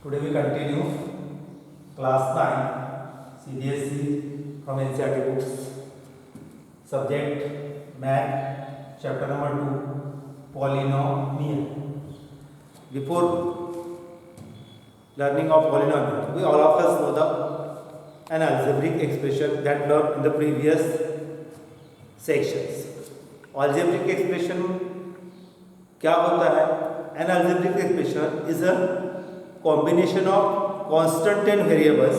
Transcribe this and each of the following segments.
Today we continue class 9 CBSE from NCERT books. Subject Math, chapter number 2, Polynomial. Before learning of polynomial, we all of us know an algebraic expression that learned in the previous sections. Algebraic expression क्या होता है? An algebraic expression is a combination of constant and variables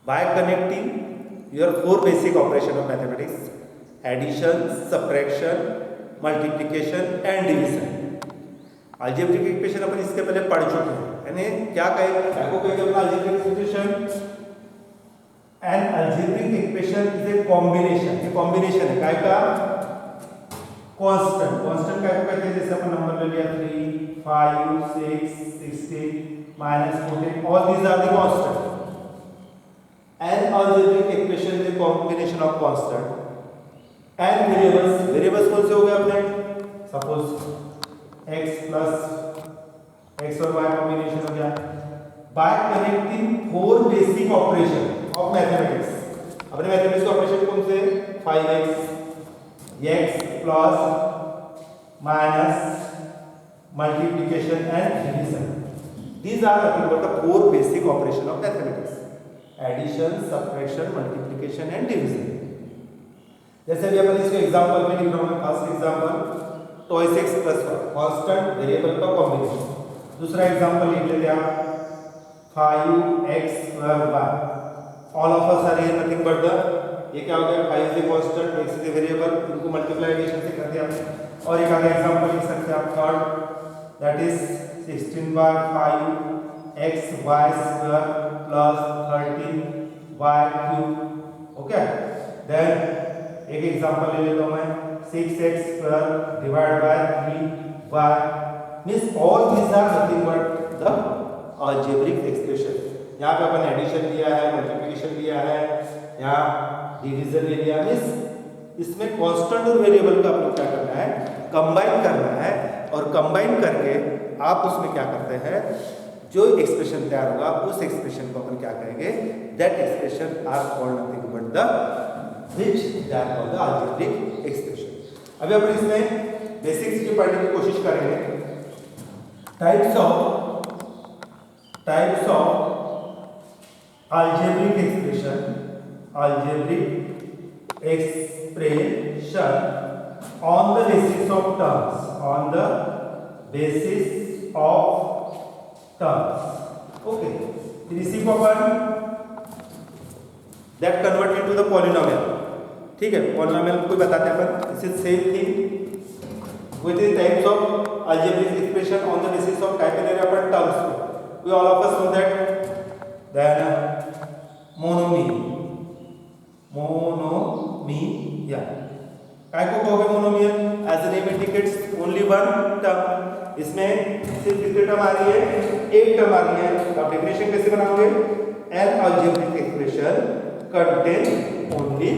by connecting your four basic operations of mathematics: addition, subtraction, multiplication and division. algebraic equation अपन इसके पहले पढ़ चुके हैं, यानी क्या कहेंगे अपना algebraic equation? An algebraic equation is a combination. ये combination है काय का? Constant. Constant काय को कहते हैं? जैसे अपन नंबर ले लिया 3, 5, 6, 16, -14. All these are the constant. An algebraic equation is a combination of constant and variables. Variables कौन से हो गए अपने? Suppose x plus x और y combination हो गया. By connecting four basic operation of mathematics. अपने मैथमेटिक्स के ऑपरेशन कौन से? 5x, x plus minus multiplication and division. These are nothing but the four basic operation of mathematics: addition, subtraction, multiplication and division. जैसे भी अपन इसको example में लिख रहा हूँ, first example 2x plus 1 constant variable का कॉम्बिनेशन. दूसरा एग्जांपल लिख लेते हैं आप 5x square y. All of us are here nothing but the, ये क्या हो गया? 5 is a constant, x is a variable. इनको मल्टीप्लिकेशन से कर दिया आपने. और एक आधा एग्जांपल लिख सकते हैं आप third, that is 16 by 5 x y square plus 13 y cube. Okay. Then एक एग्जांपल ले लेता हूँ मैं 6x square divided by 3y. Means all these are nothing but the algebraic expression. यहाँ पे अपन एडिशन लिया है, मल्टीप्लिकेशन लिया है, यहाँ डिवीजन ले लिया. मीन्स इसमें कांस्टेंट और वेरिएबल का आपको क्या करना है? कंबाइन करना है. और कंबाइन करके आप उसमें क्या करते हैं? जो एक्सप्रेशन तैयार होगा उस एक्सप्रेशन को अपन क्या कहेंगे? That expression are called nothing but the which they are called the algebraic expression. अभी अपन इसमें बेसिक्स की पढ़ने की कोशिश करेंगे. Types of algebraic expression on the basis of terms. Okay. फिर इसी को अपन that convert into the polynomial. ठीक है, polynomial को बताते हैं अपन. This is same thing with the types of algebraic expression on the basis of type and upon terms. We all of us know that. Then monomial. काय को कहोगे monomial? As the name indicates only one term. इसमें सिर्फ कितने term आ रही है? एक term आ रही है. तो आप डेफिनेशन कैसे बनाओगे? N algebraic expression contain only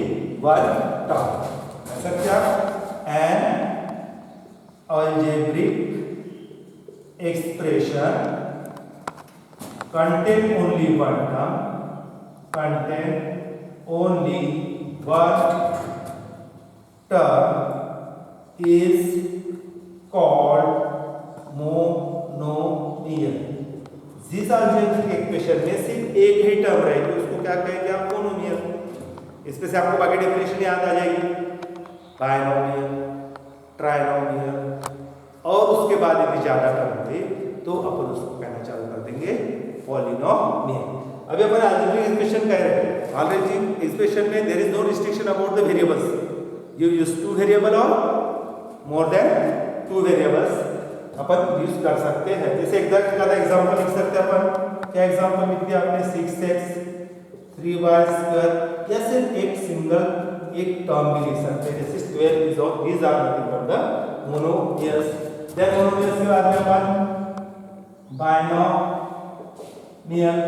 one term. ऐसा क्या? N algebraic expression contain only one term, is called monomial. जिस algebraic एक्सप्रेशन में सिर्फ एक ही टर्म रहेगी उसको क्या कहेंगे आप? मोनोमियल. इसमें से आपको बाकी डेफिनेशन याद आ जाएगी. बायनोमियल, ट्राइनोमियल और उसके बाद यदि ज्यादा टर्म होंगे तो अपन उसको कहना चालू कर देंगे पॉलिनोमियल. अभी अपन अलजेब्रिक एक्सप्रेशन कह रहे हैं. अलजेब्रिक एक्सप्रेशन में there is no restriction about the variables. You use 2 variable और मोर देन 2 वेरिएबल्स अपन यूज कर सकते हैं. जैसे एक एग्जांपल लिख सकते हैं अपन. क्या एग्जांपल लिख दिया आपने? 6x 3y square. या सिर्फ एक सिंगल एक टर्म भी लिख सकते हैं जैसे 12 is of. These are nothing but the monomials. Then monomials के बाद में अपन binomial,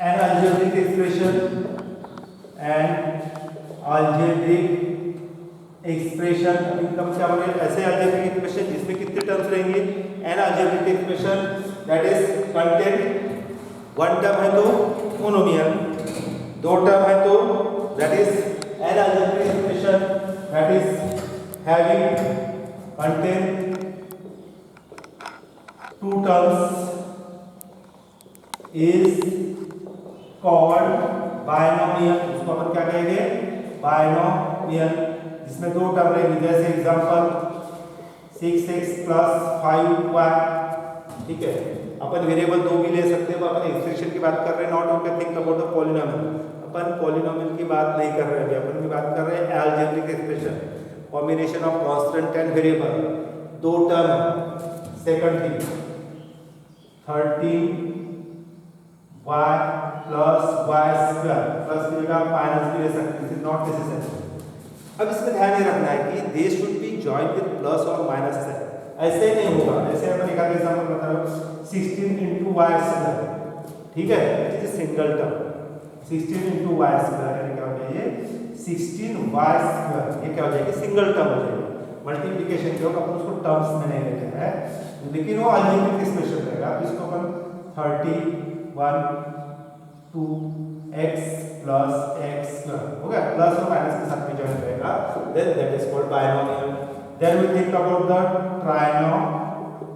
an algebraic expression, क्या बोले? ऐसे algebraic expression जिसमें कितने टर्म्स रहेंगे? an algebraic expression that is contain, one term है तो मोनोमियल, दो टर्म है तो that is an algebraic expression that is having contain two terms is called binomial. उसको अपन क्या कहेंगे? बायनोमियल, जिसमें दो टर्म रहेंगे। जैसे एग्जांपल 6x + 5y, ठीक है। अपन वेरिएबल दो भी ले सकते हैं, अपन एक्सप्रेशन की बात कर रहे हैं, not okay think about the polynomial. Upon polynomial की बात नहीं कर रहे हैं, अपन की बात कर रहे हैं algebraic expression, combination of constant and variable, दो term. Second thing 13y + y² plus की जगह माइनस भी ले सकते हैं, दिस इज नॉट नेसेसरी। अब इसमें ध्यान ये रखना है कि they should be join with plus और माइनस से, ऐसे नहीं होगा। जैसे अपन एक आधा एग्जांपल बता रहा हूं, 16 × y², ठीक है, it is single term. 16 × y² यानी क्या हो जाएगा? 16y², ये क्या हो जाएगा? सिंगल टर्म हो जाएगा। मल्टीप्लिकेशन जो अपन उसको टर्म्स में नहीं लेते हैं, लेकिन वो अलजेब्रिक एक्सप्रेशन रहेगा। इसको अपन 31 2x + x² हो गया, प्लस और माइनस के साथ में जॉइन रहेगा, then that is called binomial. Then we think about the trinomial.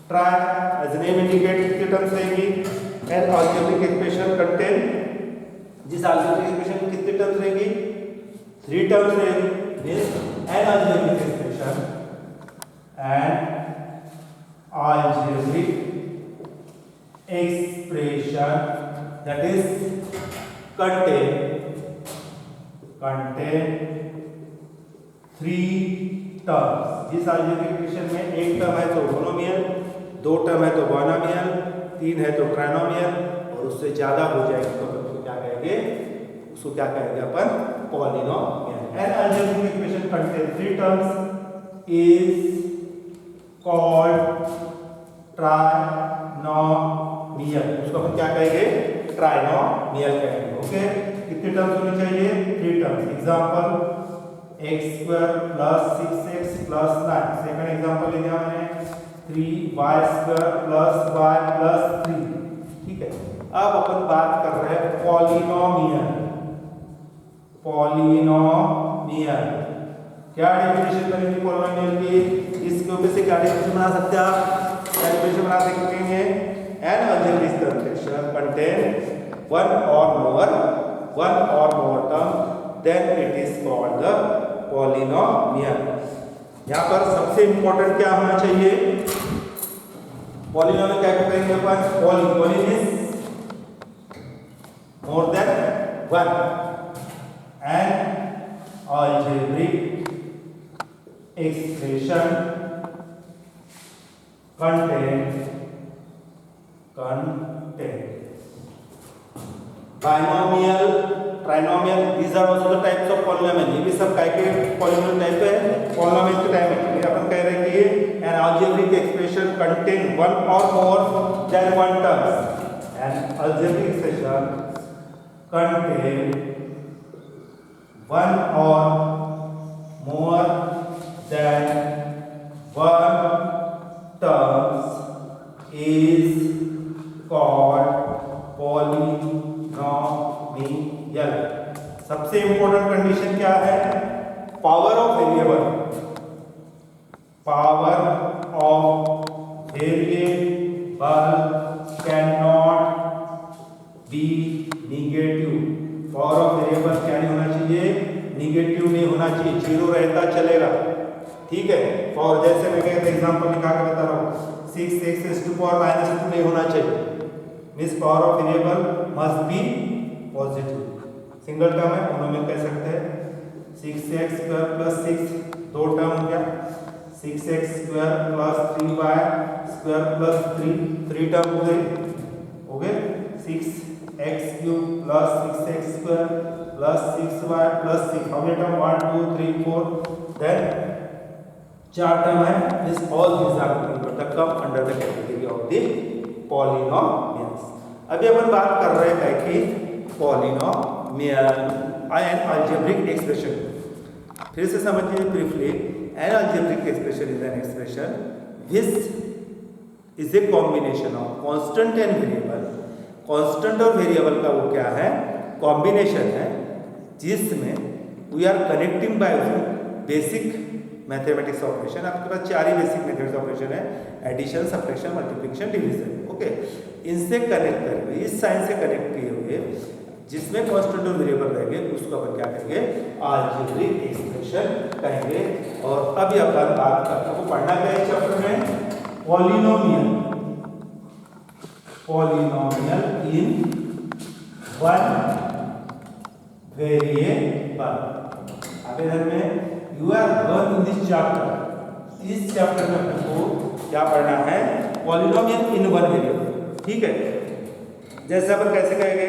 Tri as name indicate कितने टर्म्स रहेंगी? एन अलजेब्रिक एक्सप्रेशन कंटेन, जिस अलजेब्रिक एक्सप्रेशन में कितने टर्म्स रहेंगी? 3 टर्म्स रहेंगी। Means an algebraic expression, an algebraic expression that is contain 3 terms। जिस algebraic expression में एक टर्म है तो मोनोमियल, दो टर्म है तो बायनोमियल, तीन है तो ट्राइनोमियल, और उससे ज्यादा हो जाएगा तो अपन उसको क्या कहेंगे? उसको क्या कहेंगे अपन? Polynomial. An algebraic expression contain 3 terms is called trinomial. उसको अपन क्या कहेंगे? ट्राइनोमियल कहेंगे। ओके, कितने टर्म्स होने चाहिए? 3 terms. Example x² + 6x + 9। Second example ले लिया मैंने 3y² + y + 3, ठीक है। अब अपन बात कर रहे हैं पॉलिनोमियल। पॉलिनोमियल क्या डेफिनेशन बनेगी पॉलिनोमियल की? इसके ऊपर से क्या डेफिनेशन बना सकते हैं आप? क्या डेफिनेशन बना सकेंगे? N algebraic expression contain one or more term, then it is called the polynomial। यहाँ पर सबसे इंपॉर्टेंट क्या होना चाहिए? पॉलिनोमियल क्या कहेंगे अपन? Poly means more than one. An algebraic expression contain binomial, trinomial, these are also the types of polynomial। ये भी सब काय के polynomial टाइप है, polynomial के टाइप है। अपन कह रहे हैं कि an algebraic expression contain one or more than one terms। an algebraic expression contain one or more than one terms is called polynomial। सबसे इंपॉर्टेंट कंडीशन क्या है? Power of variable. Power of variable can not be negative. Power of variable क्या नहीं होना चाहिए? Negative नहीं होना चाहिए, जीरो रहता चलेगा, ठीक है। और जैसे मैं कहते एग्जांपल निकाल के बता रहा हूँ, 6x⁻² नहीं होना चाहिए, means power of variable must B positive. Single term है, मोनोमियल कह सकते हैं। 6x² + 6 दो टर्म हो गया, 6x² + 3y² + 3 टर्म हो गए। 6x³ + 6x² + 6y + 6 how many term? 1 2 3 4, then 4 term है। This all these are come under the category of the polynomials. अभी अपन बात कर रहे हैं कि पॉलिनोमियल एन अलजेब्रिक एक्सप्रेशन। फिर से समझिए briefly, an algebraic expression is an expression is a combination of constant and variable. Constant और वेरिएबल का वो क्या है, कॉम्बिनेशन है, जिसमें we are connecting by basic mathematics operation. आपके पास 4 ही बेसिक मैथमेटिक्स ऑपरेशन है, addition, subtraction, multiplication, division. Okay, इनसे कनेक्ट करके, इस साइन से कनेक्ट किए हुए जिसमें कांस्टेंट और वेरिएबल रहेंगे उसको अपन क्या कहेंगे, अलजेब्रिक एक्सप्रेशन कहेंगे। और अभी अपन बात करते हैं, पढ़ना क्या है चैप्टर में, polynomial, polynomial in one variable. अभी में you are learn in this chapter, इस चैप्टर में आपको क्या पढ़ना है, पॉलिनोमियल इन वन वेरिएबल। ठीक है, जैसे अपन कैसे कहेंगे,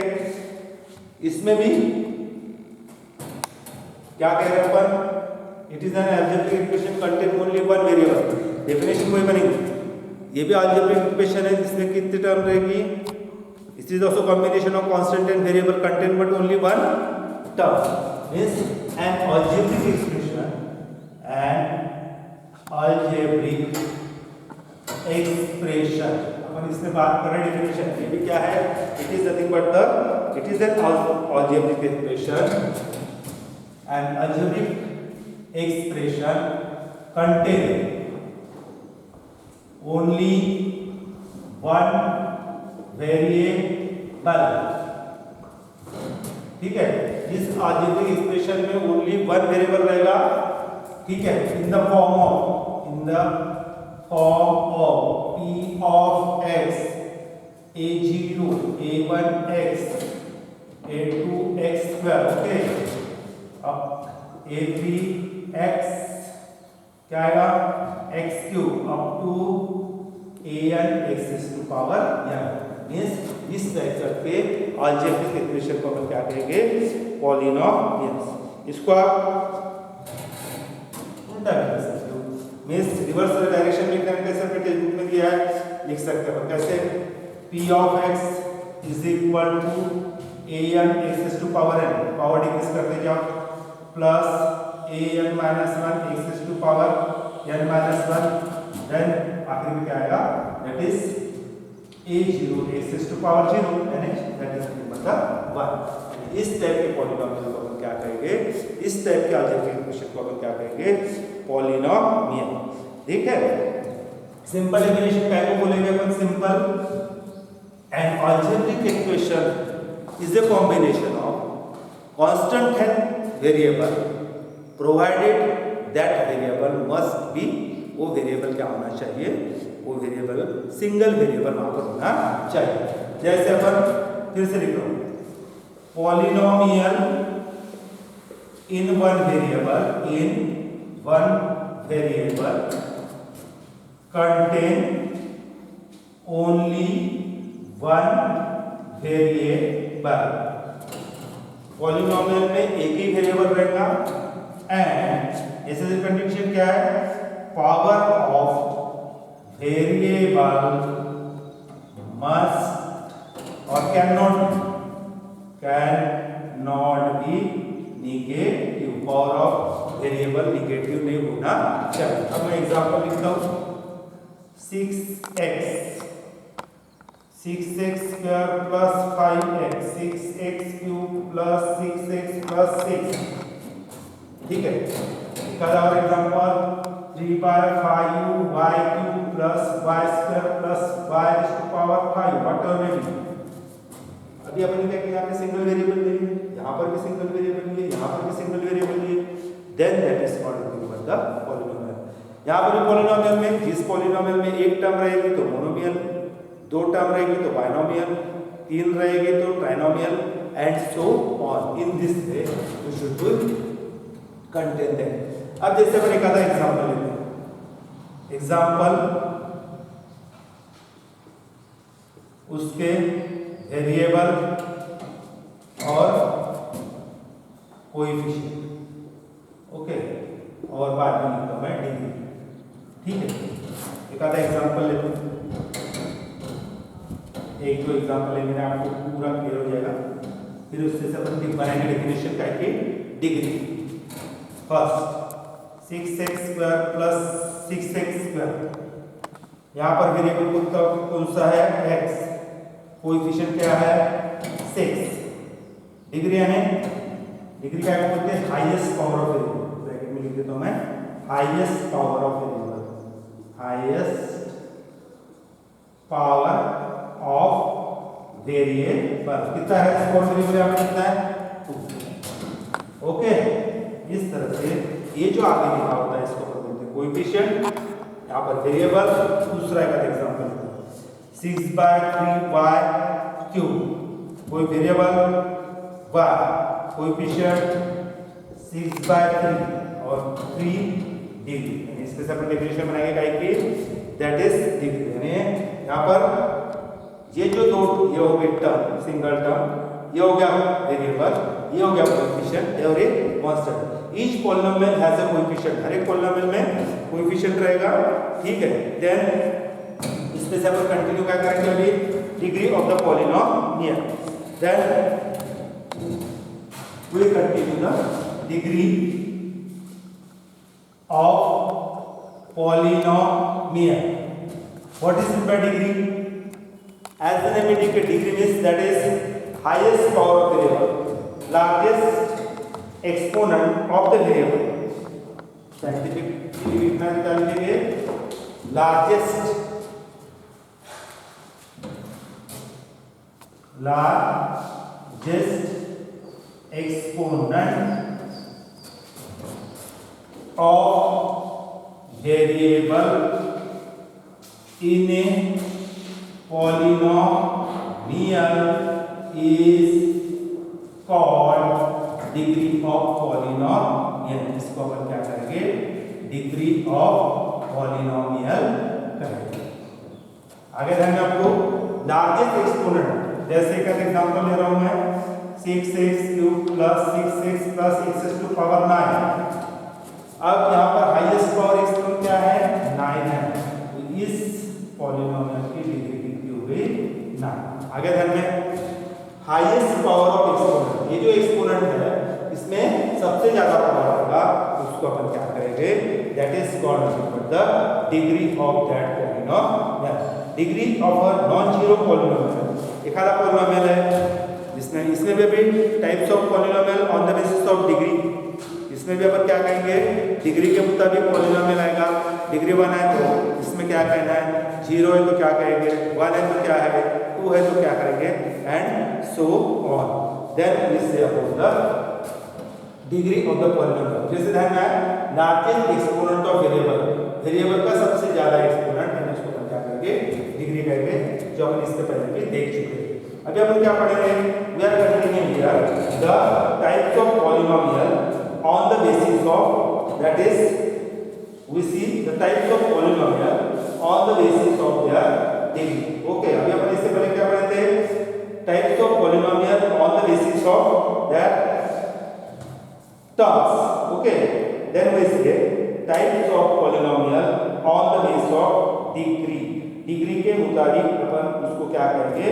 इसमें भी क्या कह रहे हैं अपन, it is an algebraic equation contain only one variable. Definition वही बनेगी, ये भी अलजेब्रिक इक्वेशन है जिसमें कितनी टर्म रहेगी, it is also combination of constant and variable contain but only one term. Means an algebraic expression, an algebraic expression. अपन इसमें बात कर रहे हैं डेफिनेशन, ये भी क्या है, it is nothing but the, it is an algebraic expression, an algebraic expression contain only one variable. ठीक है, इस अलजेब्रिक एक्सप्रेशन में ओनली वन वेरिएबल रहेगा। ठीक है, in the form of, in the form of p of x, a0, a1x, a2x square, okay, अब a3x क्या आएगा, x cube up to an x to power n। मींस इस type करके अलजेब्रिक एक्सप्रेशन को हम क्या कहेंगे, पॉलिनोमियल्स। इसको आप उल्टा कर सकते हो, मींस रिवर्स डायरेक्शन में कैसे टेक्स्ट बुक में दिया है, लिख सकते हैं कैसे, p of x is equal to an x to power n, power decrease करते जाओ, plus an minus 1 x to power n minus 1, then आखिर में क्या आएगा, that is a0 x to power 0 यानी दैट इज मतलब 1। इस टाइप के पॉलिनोमियल को हम क्या कहेंगे, इस टाइप के अलजेब्रिक इक्वेशन को हम क्या कहेंगे, पॉलिनोमियल। ठीक है, सिंपल इक्वेशन क्या को बोलेंगे अपन, simple, an algebraic equation is a combination of constant and variable provided that variable must be, वो वेरिएबल क्या होना चाहिए, वो वेरिएबल सिंगल वेरिएबल वहां पर होना चाहिए। जैसे अपन फिर से लिख लो, polynomial in one variable, in one variable contain only one variable। Polynomial में एक ही वेरिएबल रहेगा, एंड ऐसे कंडीशन क्या है, पावर ऑफ वेरिएबल मस्ट और can not be negative, power of variable negative नहीं होना चाहिए। अब मैं एग्जांपल लिखता हूं, 6x square plus 5x, 6x cube plus 6x plus 6। ठीक है, एक और example, 3/5y cube plus y square plus y to power 5, whatever में भी। अभी अपन क्या किया, यहाँ पे सिंगल वेरिएबल लिए, यहाँ पर भी सिंगल वेरिएबल लिए, यहाँ पर भी सिंगल वेरिएबल लिए, then that is called the polynomial. यहाँ पर पॉलिनोमियल में, जिस पॉलिनोमियल में एक टर्म रहेगी तो मोनोमियल, दो टर्म रहेगी तो बाइनोमियल, तीन रहेगी तो trinomial, and so on. In this way you should contain that. अब जैसे मैंने कहा था एग्जांपल लेते हैं, एग्जांपल उसके वेरिएबल और कोएफिशिएंट, ओके, और बाद में लिखता हूं मैं डिग्री। ठीक है, एक आधा एग्जांपल लेते हैं, एक दो एग्जांपल लेंगे आपको पूरा क्लियर हो जाएगा, फिर उससे सब बनाएंगे डेफिनेशन करके degree. First 6x square plus 6x square यहाँ पर वेरिएबल कौन सा है x, कोएफिशिएंट क्या है 6, डिग्री यानी डिग्री क्या बोलते हैं highest power of variable, bracket में लिख देता हूं मैं highest power of variable, highest power of variable कितना है, स्मॉल वेरिएबल यहाँ पे कितना है 2। ओके, इस तरह से ये जो आगे लिखा होता है इसको बोलते हैं कोएफिशिएंट, यहाँ पर वेरिएबल। दूसरा एक एग्जांपल 6/3y³ कोई वेरिएबल y, कोएफिशिएंट 6/3 और 3 डिग्री, इसके से अपन डेफिनेशन बनाएंगे काई की, दैट इज डिग्री। यानी यहाँ पर ये जो दो ये हो गए टर्म, सिंगल टर्म, ये हो गया वेरिएबल, ये हो गया कोएफिशिएंट और ये constant. Each polynomial has a coefficient, हर एक पॉलिनोमियल में कोएफिशिएंट रहेगा, ठीक है। देन इसमें से अपन कंटिन्यू क्या करेंगे अभी, degree of the polynomial, then we continue the degree of polynomial. What is meant by degree? As the name indicates, degree means that is highest power of variable, largest exponent of the variable. Scientifically लिखना निकालेंगे largest exponent of variable in a polynomial is called degree of polynomial। इसको अपन क्या करेंगे, degree of polynomial करेंगे। आगे ध्यान में आपको लार्जेस्ट एक्सपोनेंट, जैसे का एग्जांपल ले रहा हूं मैं 6x³ + 6x + x⁴ 9। अब यहाँ पर हाईएस्ट पावर एक्सपोनेंट क्या है 9 है, तो इस पॉलिनोमियल की डिग्री कितनी हो गई 9। आगे ध्यान में हाईएस्ट पावर ऑफ एक्सपोनेंट, ये जो एक्सपोनेंट है इसमें सबसे ज्यादा पावर होगा, उसको अपन क्या करेंगे, that is called the degree of that polynomial. Degree of a non zero polynomial, एक आधा पॉलिनोमियल है इसमें भी अभी types of polynomial on the basis of degree, इसमें भी अपन क्या कहेंगे, डिग्री के मुताबिक पॉलिनोमियल आएगा। डिग्री 1 है तो इसमें क्या कहना है, 0 है तो क्या कहेंगे, 1 है तो क्या है, 2 है तो क्या करेंगे, and so on. Then we say about the degree of the polynomial. जैसे ध्यान में largest exponent of variable, variable का सबसे ज्यादा एक्सपोनेंट है, इसको अपन क्या करेंगे, डिग्री कहेंगे, जो अपन इससे पहले भी देख चुके हैं। अभी अपन क्या पढ़ेंगे, we are continuing here the types of polynomial on the basis of, that is we see the types of polynomial on the basis of their degree. Okay, अभी अपन इससे पहले क्या पढ़े थे, types of polynomial on the basis of their terms. Okay, then we see types of polynomial on the basis of degree, degree के मुताबिक अपन उसको क्या करेंगे,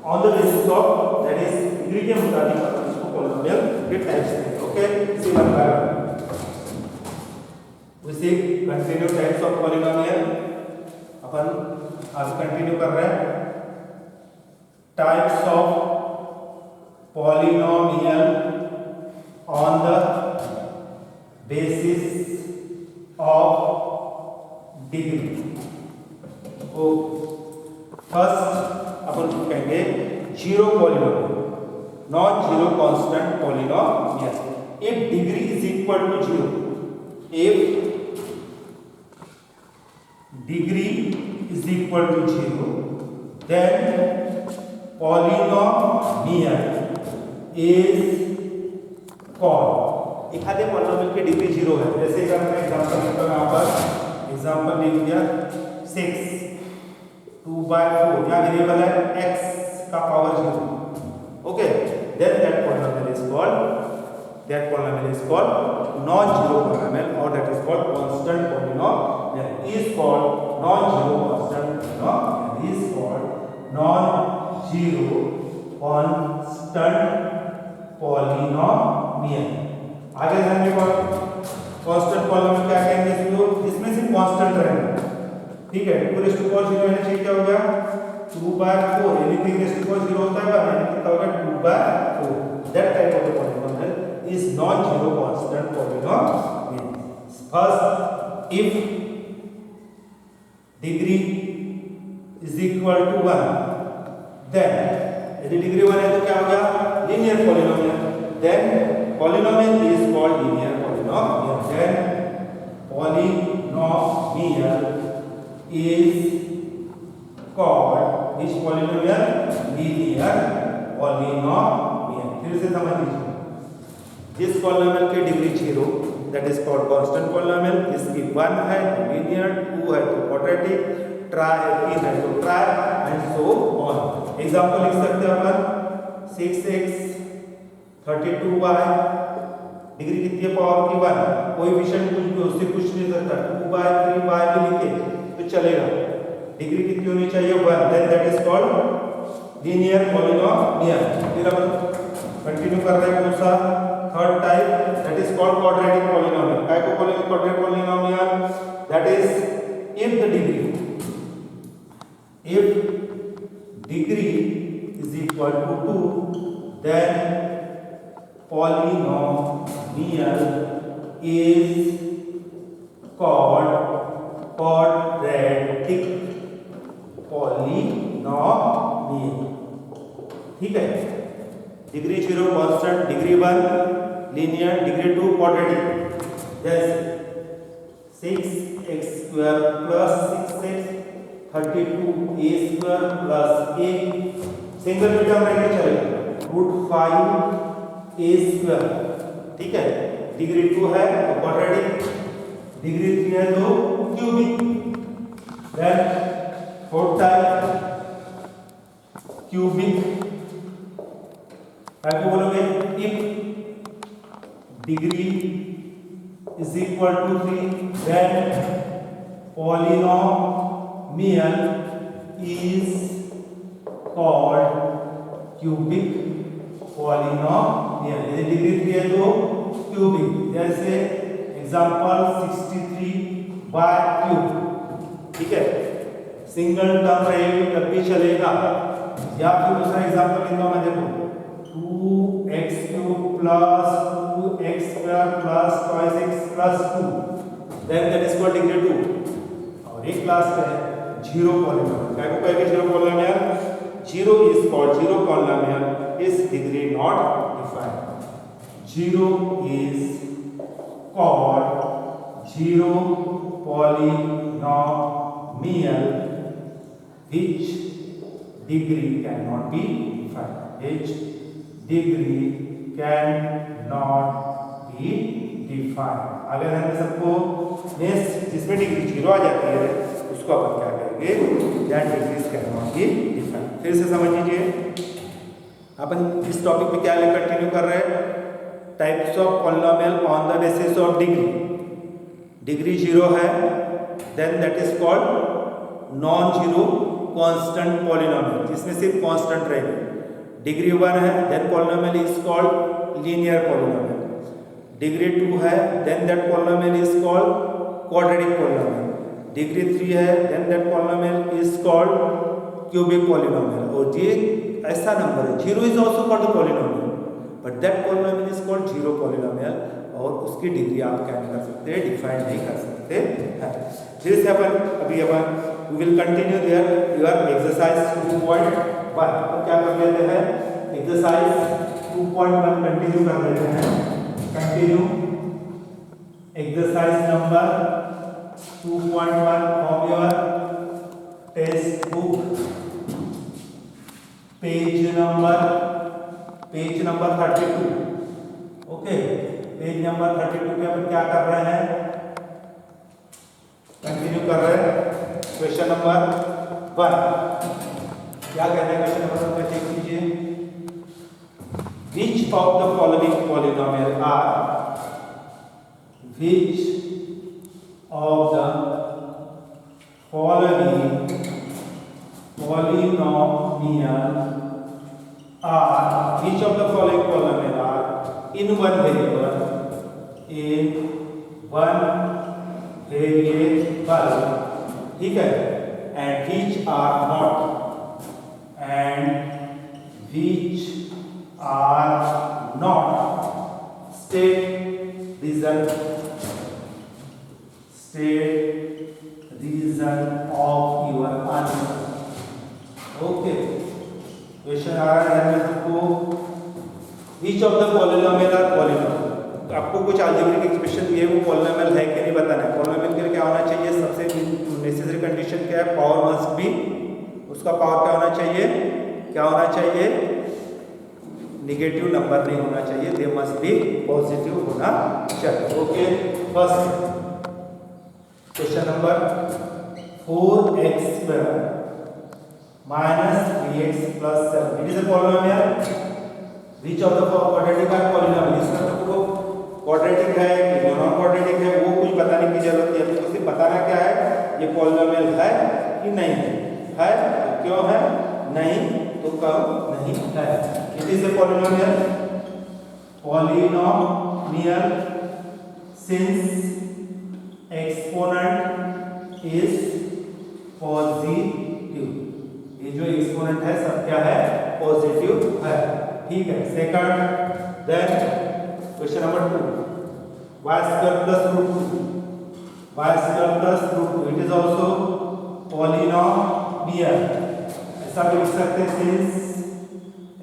on the basis of, that is degree के मुताबिक अपन इसको पॉलिनोमियल के टाइप्स देंगे। Okay, see one by one we see continue types of polynomial. अपन आज कंटिन्यू कर रहे हैं types of polynomial on the basis of degree. Oh first अपन कहेंगे zero polynomial, non zero constant polynomial. If degree is equal to 0, if degree is equal to 0, then polynomial is called, एखादे polynomial की degree 0 है, जैसे अगर example यहाँ पर example लिख दिया 6 2/4, यहाँ वेरिएबल है x का power 0। Okay, then that polynomial is called non zero polynomial, और that is called constant polynomial, is called non zero constant polynomial, is called non zero constant polynomial. आगे ध्यान में कांस्टेंट पॉलिनोमियल क्या कहेंगे इसको, इसमें सिर्फ कांस्टेंट रहेगा, ठीक है, 2 रेज़ टू पावर 0 यानी चाहिए क्या हो गया 2/4, यानी 3 रेज़ टू पावर 0 होता है यानी कितना होगा 2/4. That type of the polynomial is non-zero constant polynomial. First, if degree is equal to 1, then यदि डिग्री 1 है तो क्या हो गया linear polynomial. Then polynomial is called linear polynomial. Then polynomial is called which polynomial? Linear polynomial. फिर से समझ लीजिए, जिस पॉलिनोमियल की degree 0 that is called constant polynomial, जिसकी 1 है तो लीनियर, 2 है तो क्वाड्रेटिक, ट्राई है 3 है तो try and so on. Example लिख सकते हैं अपन 6x 32y, डिग्री कितनी है पावर की 1, कोएफिशिएंट कुछ भी उससे कुछ नहीं करता, 2/3y भी लिखे तो चलेगा, डिग्री कितनी होनी चाहिए 1, then that is called linear polynomial. फिर अपन कंटिन्यू कर रहे हैं कौन सा third type, that is called quadratic polynomial. काय को बोलेंगे quadratic polynomial? That is if the degree is equal to 2, then polynomial is called quadratic polynomial. ठीक है, degree 0 constant, degree 1 linear, degree 2 quadratic. जैसे 6x² plus 6x 32a² plus a, single term रहने चलेगा √5a². ठीक है, degree 2 है तो quadratic, degree 3 है तो cubic. Then fourth type cubic. आपको बोलोगे if degree is equal to 3, then polynomial is called cubic polynomial. यदि डिग्री 3 है तो क्यूबिक. जैसे एग्जांपल 63/3. ठीक है, सिंगल टर्म रहेगी तब भी चलेगा. या फिर दूसरा एग्जांपल लेता हूं, देखो 2x³ plus 2x² plus 2x plus 2, then that is called degree 2. और एक क्लास का है जीरो पॉलिनोमियल. क्या को कहेंगे zero polynomial? Zero is called zero polynomial is degree not defined. Zero is called zero polynomial which degree cannot be defined. Which degree cannot be defined. अगर हमने सबको नेक्स्ट जिसमें डिग्री 0 आ जाती है उसको अपन क्या करेंगे? That degrees cannot be defined. फिर से समझ लीजिए, अपन इस टॉपिक पे क्या कंटिन्यू कर रहे हैं? Types of polynomial on the basis of degree. Degree 0 है, then that is called non zero constant polynomial, जिसमें सिर्फ कांस्टेंट रहेगी. डिग्री 1 है, then polynomial is called linear polynomial. Degree 2 है, then that polynomial is called quadratic polynomial. Degree 3 है, then that polynomial is called cubic polynomial. और ये ऐसा number है, zero is also called polynomial, but that polynomial is called zero polynomial. और उसकी degree आप क्या नहीं कर सकते? डिफाइन नहीं कर सकते हैं. फिर से अपन we will continue there your exercise 2.1. तो क्या कर लेते हैं? exercise 2.1 कंटिन्यू कर लेते हैं. Continue exercise number 2.1 from your test book, page number 32. Okay, page number 32 पे अपन क्या कर रहे हैं? कंटिन्यू कर रहे हैं. क्वेश्चन नंबर 1 क्या कहना है? क्वेश्चन नंबर 1 पे चेक कीजिए. Which of the following polynomial are, which of the following polynomial are, which of the following polynomial are in one variable, in one variable ठीक है, and which are not state reason of your answer. Okay, question आ रहा है यहाँ में सबको, which of the polynomial are polynomial. आपको कुछ अलजेब्रिक एक्सप्रेशन दिए, वो पॉलिनोमियल है कि नहीं बताना है। पॉलिनोमियल के लिए क्या होना चाहिए, सबसे नेसेसरी कंडीशन क्या है, पावर मस्ट बी, उसका पावर क्या होना चाहिए, क्या होना चाहिए, नेगेटिव नंबर नहीं होना चाहिए, दे मस्ट बी पॉजिटिव होना चाहिए। Okay, first question number 4x² minus 3x plus 7 it is a polynomial, which of the quadratic are polynomial। इसका तो क्वाड्रेटिक है कि नॉन क्वाड्रेटिक है वो कुछ बताने की जरूरत नहीं है, आपको सिर्फ बताना क्या है, ये पॉलिनोमियल है कि नहीं है, तो क्यों है, नहीं तो कब नहीं है। It is a polynomial since exponent is positive, ये जो एक्सपोनेंट है सब क्या है, पॉजिटिव है, ठीक है। Second, then question number 2, y² plus √2 it is also polynomial. ऐसा भी लिख सकते हैं सिंस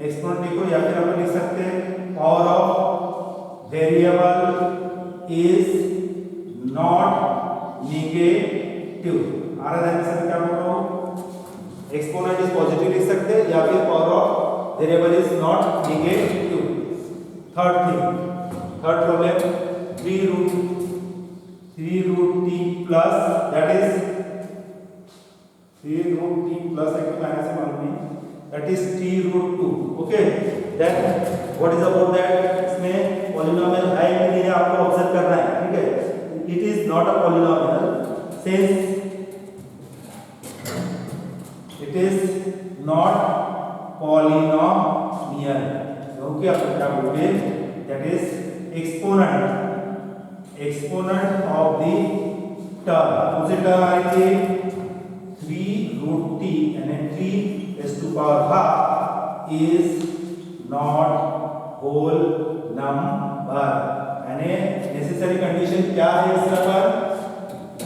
एक्सपोनेंट को, या फिर हम लिख सकते हैं power of variable is not negative. क्या बोल रहा हूँ, एक्सपोनेंट इज पॉजिटिव लिख सकते हैं, या फिर power of variable is not negative. Third problem, 3√t plus, that is 3√t plus एक माइनस से मालूम नहीं, that is t√2। Okay, then what is about that, इसमें पॉलिनोमियल है कि नहीं आपको ऑब्जर्व करना है, ठीक है। It is not a polynomial since it is not polynomial, क्योंकि आप क्या बोलोगे, that is exponent of the term, उसे टर्म आएंगे 3√t यानी 3⁻½ इज नॉट होल नंबर, यानी नेसेसरी कंडीशन क्या है इसका पर,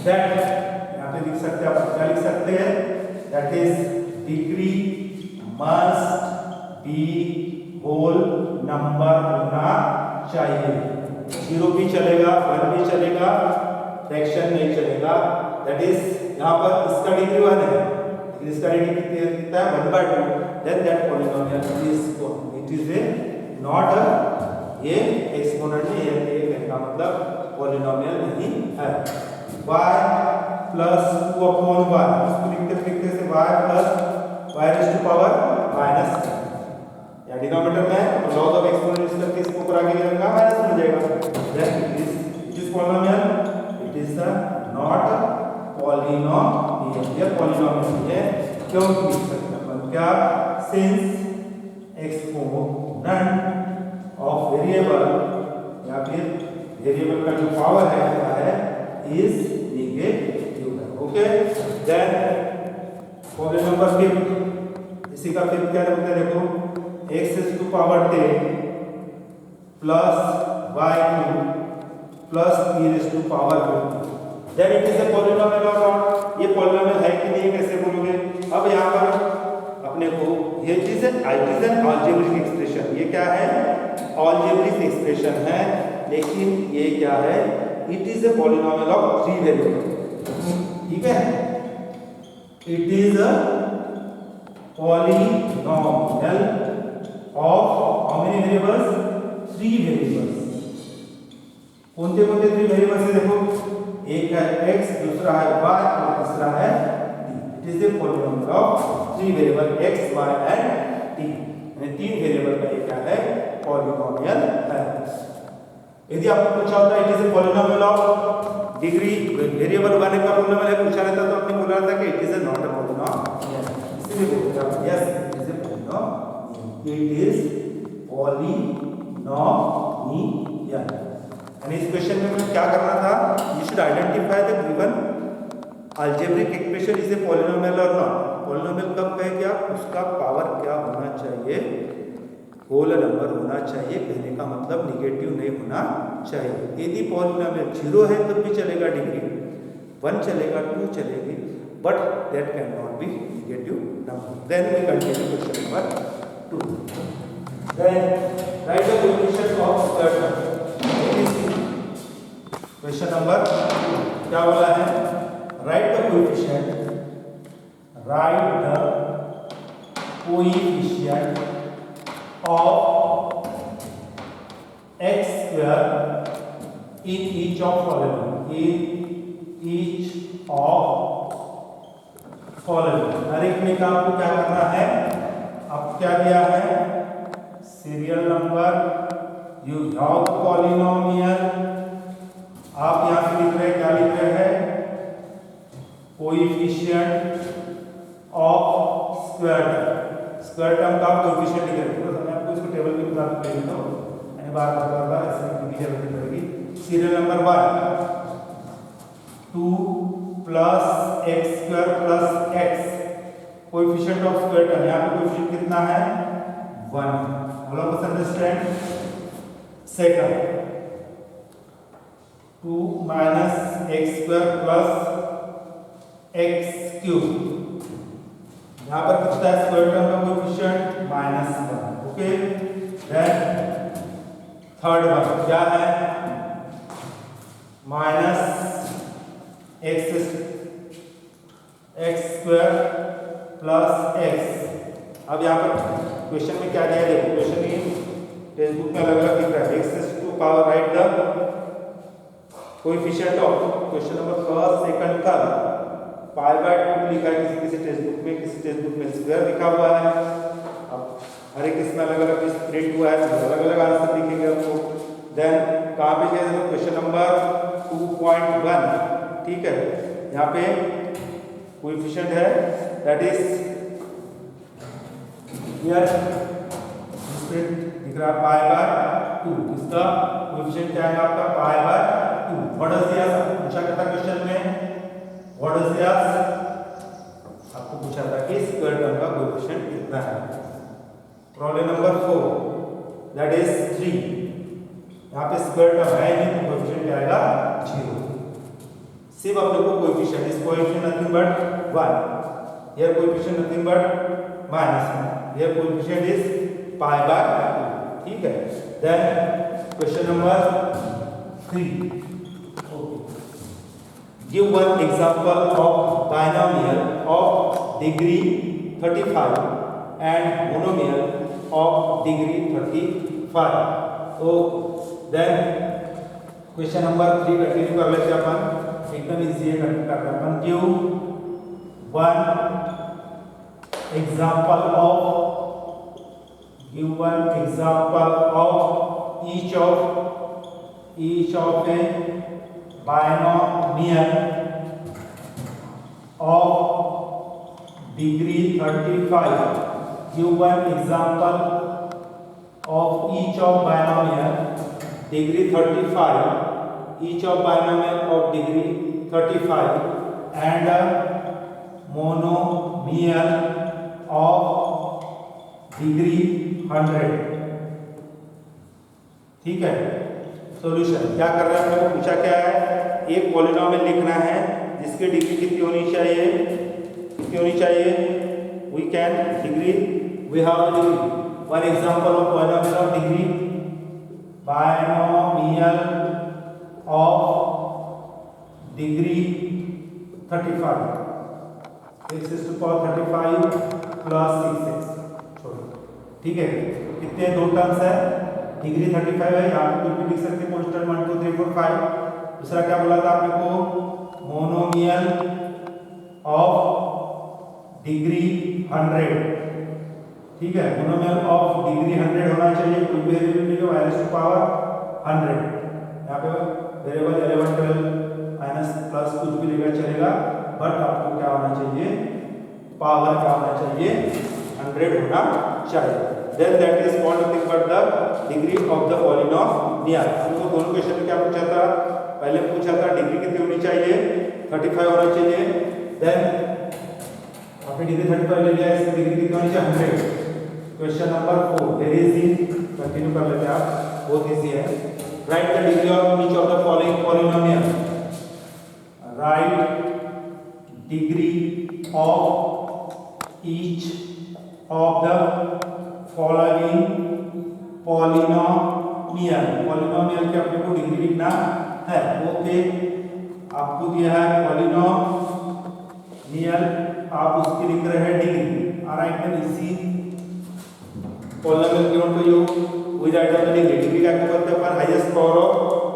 दैट यहाँ पे लिख सकते हैं, आप क्या लिख सकते हैं, that is degree must be whole number होना चाहिए। 0 भी चलेगा, 1 भी चलेगा, फ्रैक्शन नहीं चलेगा, दैट इज यहाँ पर इसका डिग्री 1 है, इसका डिग्री कितना है, 1/2, then that polynomial is it is a not a, ये एक्सपोनेंट नहीं है, ये कहने का मतलब पॉलिनोमियल नहीं है। y प्लस 2/y, इसको लिखते से y plus y raise to power minus, या डिनोमिनेटर में लॉग ऑफ एक्सपोनेंट यूज करके इसको ऊपर आगे लिखूंगा, माइनस हो जाएगा, then it is polynomial, it is not polynomial, ये पॉलिनोमियल है, क्यों लिख सकते हैं अपन क्या, सिंस एक्सपोनेंट ऑफ वेरिएबल या फिर वेरिएबल का जो पावर है इज नेगेटिव है। ओके, देन प्रॉब्लम नंबर 5, इसी का 5 क्या होता है, देखो x⁻10 plus y³ plus e⁻², then it is a polynomial और नॉट, ये पॉलिनोमियल है कि नहीं, कैसे बोलोगे। अब यहाँ पर अपने को ये चीज है, it is an algebraic expression, ये क्या है, अलजेब्रिक एक्सप्रेशन है, लेकिन ये क्या है, it is a polynomial of 3 variable, ठीक है। It is a polynomial of how many variables, 3 variables. कौन-से 3 वेरिएबल्स है, देखो, एक है x, दूसरा है y और तीसरा है t। It is a polynomial of 3 variable x, y and t, यानी 3 वेरिएबल का ये क्या है, पॉलिनोमियल है। यदि आपको पूछा होता it is a polynomial of degree variable 1 का पॉलिनोमियल है पूछा रहता, तो आपने बोला था कि it is not a polynomial, इसलिए बोलते हैं yes it is a polynomial, it is polynomial. यानी इस क्वेश्चन में क्या करना था, you should identify the given algebraic expression is a polynomial और नॉट। पॉलिनोमियल कब कहेंगे आप, उसका पावर क्या होना चाहिए, होल नंबर होना चाहिए, कहने का मतलब निगेटिव नहीं होना चाहिए। यदि पॉलिनोमियल 0 है तब भी चलेगा, डिग्री 1 चलेगा, 2 चलेगी, but that can not be negative number. Then we continue question number 2। Then write the coefficient of square term. Question number 2 क्या बोला है, write the coefficient of x square in each of following। हर एक में का आपको क्या करना है, अब क्या दिया है, serial number, you have the polynomial, आप यहां पे लिख रहे हैं, क्या लिख रहे हैं, coefficient of square term. Square term का कोएफिशिएंट लिख रहे हैं, तो मैं आपको इसको टेबल के मुताबिक दे देता हूं, यानी बार-बार ऐसे लिखने की जरूरत नहीं पड़ेगी। Serial number 1 2 plus x square plus x, coefficient of square term, यहां पे कोएफिशिएंट कितना है, 1। All of us understand. Second 2 minus x square plus x cube, यहां पर कितना है स्क्वायर टर्म का coefficient, -1। Okay, then third one क्या है, minus x square plus x. अब यहाँ पर क्वेश्चन में क्या दिया है, देखो क्वेश्चन में टेक्स्ट बुक में अलग अलग दिख रहा है, X to power right the coefficient of, question number first second third, π/2 लिखा है किसी किसी टेक्स्ट बुक में, किसी टेक्स्ट बुक में स्क्वायर लिखा हुआ है। अब हर एक इसमें अलग अलग प्रिंट हुआ है, अलग अलग आंसर दिखेंगे आपको। देन कहाँ पे चाहिए, क्वेश्चन नंबर 2.1, ठीक है, यहाँ पे कोएफिशिएंट है, दैट इज हियर दिख रहा है π/2, इसका कोएफिशिएंट क्या है आपका, π/2। व्हाट इज दिस, पूछा था क्वेश्चन में, व्हाट इज दिस, आपको पूछा था कि स्क्वायर टर्म का कोएफिशिएंट कितना है। प्रॉब्लम नंबर 4 दैट इज 3, यहाँ पे स्क्वायर टर्म है नहीं तो कोएफिशिएंट क्या आएगा, 0। सिर्फ अपने को कोएफिशिएंट, इस coefficient nothing but 1, here coefficient nothing but -1, here coefficient is π/2, ठीक है। Then question number 3, give one example of binomial of degree 35 and monomial of degree 35। तो then क्वेश्चन नंबर 3 कंटिन्यू कर लेते हैं अपन, एकदम इजी है कंटिन्यू कर रहे हैं अपन। give one example of each of a binomial of degree 35। give one example of each of binomial degree 35, each of binomial of degree 35 and monomial of degree 100, ठीक है। सॉल्यूशन क्या कर रहे हैं, हमने पूछा क्या है, एक पॉलिनोमियल लिखना है जिसकी डिग्री कितनी होनी चाहिए, कितनी होनी चाहिए, we can degree, we have degree, one example of polynomial of degree, binomial of degree 35, x is to power 35 plus 6x, छोड़ो, ठीक है। कितने दो टर्म्स है, डिग्री 35 है, यहाँ पे कुछ भी लिख सकते हैं, कांस्टेंट 1 2 3 4 5। दूसरा क्या बोला था आपने को, मोनोमियल ऑफ डिग्री 100, ठीक है। मोनोमियल ऑफ डिग्री 100 होना चाहिए, कोई भी वेरिएबल नहीं है, -2 पावर 100, यहाँ पे वेरिएबल 11 12 माइनस प्लस कुछ भी लेगा चलेगा, बट आपको क्या होना चाहिए, पावर क्या होना चाहिए, 100 होना चाहिए। Then that is called nothing but the degree of the polynomial। हमको दोनों क्वेश्चन में क्या पूछा था, पहले पूछा था डिग्री कितनी होनी चाहिए, 35 होना चाहिए, देन आपने डिग्री 35 ले लिया, इसकी डिग्री कितनी होनी चाहिए 100। Question number 4 very easy, continue कर लेते हैं आप, बहुत इजी है। Write the degree of each of the following polynomial, right degree of each of the following polynomial. Polynomial के अपने को डिग्री लिखना है। ओके, आपको दिया है पॉलिनोमियल, आप उसकी लिख रहे हैं डिग्री। ऑलराइट, देन इसी polynomial given to you with write of the degree. Degree का क्या बोलते हैं अपन, highest power of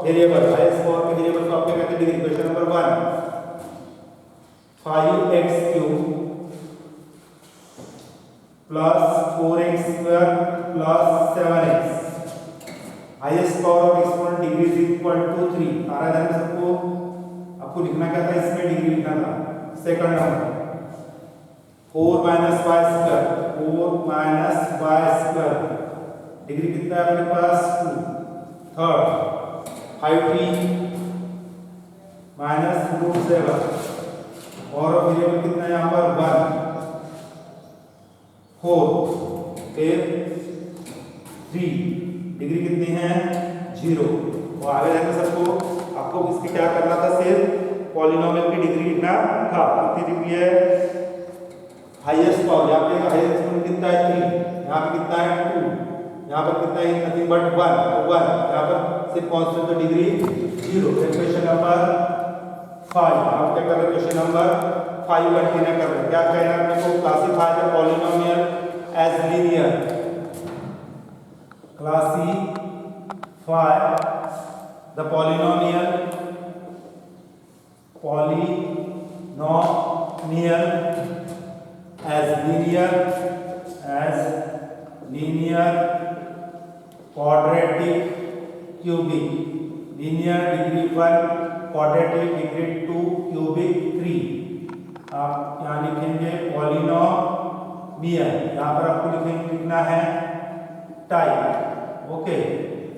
variable. Highest power के वेरिएबल को आपने कहते हैं degree. Question number 1 5x³ plus 4x² plus 7x, highest power of exponent degree is equal to 3। आ रहा है सबको, आपको लिखना क्या था, इसमें डिग्री लिखना था। Second number 4 minus y square, degree कितना है अपने पास 2। थर्ड 5t माइनस रूट 7, और वेरिएबल कितना है यहाँ पर 1। फोर्थ फिर 3, डिग्री कितनी है 0। और आगे जाके सबको आपको इसके क्या करना था, सिर्फ पॉलिनोमियल की डिग्री लिखना था। कितनी डिग्री है, हाईएस्ट पावर, यहाँ पे हाईएस्ट एक्सपोनेंट कितना है 3, यहाँ पे कितना है 2, यहाँ पर कितना है नथिंग बट 1, यहाँ पर सिर्फ कांस्टेंट तो डिग्री 0। क्वेश्चन नंबर 5 आप क्या कर रहे हैं, क्वेश्चन नंबर 5 कंटिन्यू कर रहे हैं। क्या कहना है अपने को, classify the polynomial as linear. Classify the polynomial as quadratic cubic, linear degree 1, quadratic degree 2, cubic 3। आप यहाँ लिखेंगे पॉलिनोमियल, यहाँ पर आपको लिखना है type. Okay,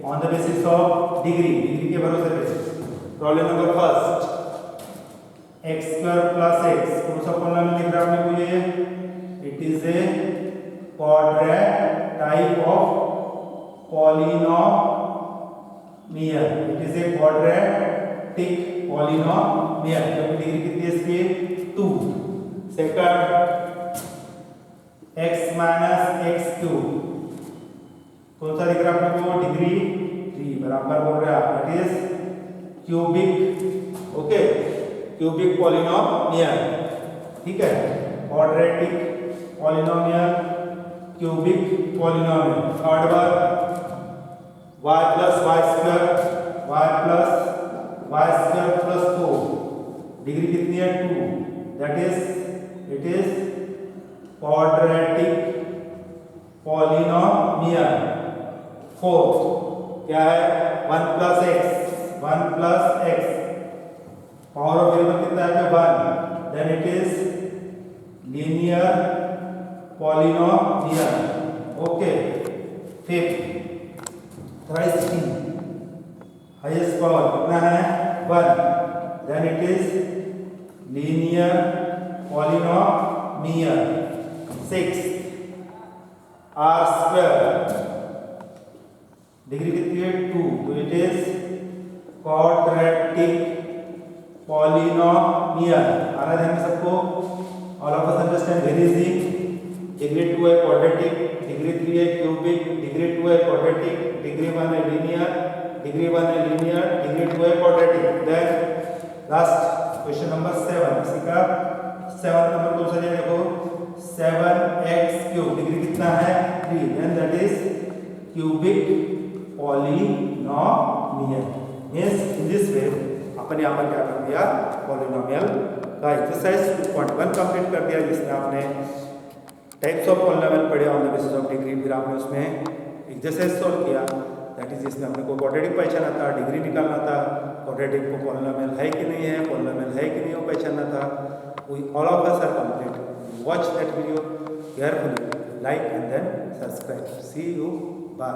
on the basis of degree के भरोसे पे। Problem number first, x² plus x, कौन सा पॉलिनोमियल लिख रहा है आपने को, ये it is A quadratic type of polynomial, it is a quadratic polynomial। Degree कितनी है इसकी 2। सेकंड x माइनस x³, कौन सा दिख रहा है आपको, डिग्री 3 बराबर बोल रहे हैं, it is cubic. Okay, cubic polynomial, ठीक है, quadratic polynomial, cubic polynomial. Third बार y plus y square plus 4, degree कितनी है 2, that is it is quadratic polynomial. Fourth क्या है, 1 plus x, power of variable कितना है 1, then it is linear polynomial. Okay, fifth thrice 3, highest power कितना है 1, then it is linear polynomial. Six r square, degree कितनी है 2, तो it is quadratic polynomial. आना ध्यान में सबको, all of us understand, very easy. Degree 2 है क्वाड्रेटिक, डिग्री 3 है क्यूबिक, डिग्री 2 है क्वाड्रेटिक, डिग्री 1 है लीनियर, डिग्री 1 है लीनियर, डिग्री 2 है quadratic. Then last question number 7, इसी का 7 नंबर कौन सा है, देखो 7x³, डिग्री कितना है 3, then that is cubic polynomial. Means in this way अपन यहाँ पर क्या कर दिया, पॉलिनोमियल का एक्सरसाइज 2.1 कंप्लीट कर दिया, जिसमें आपने टाइप्स ऑफ पॉलिनोमियल पढ़े on the basis of degree. फिर आपने उसमें एक्सरसाइज सॉल्व किया, दैट इज जिसमें हमने को क्वाड्रेटिक पहचाना था, डिग्री निकालना था, क्वाड्रेटिक को पॉलिनोमियल है कि नहीं है, पॉलिनोमियल है कि नहीं वो पहचानना था। We all of us are complete. Watch that video carefully, like and then subscribe. See you, bye.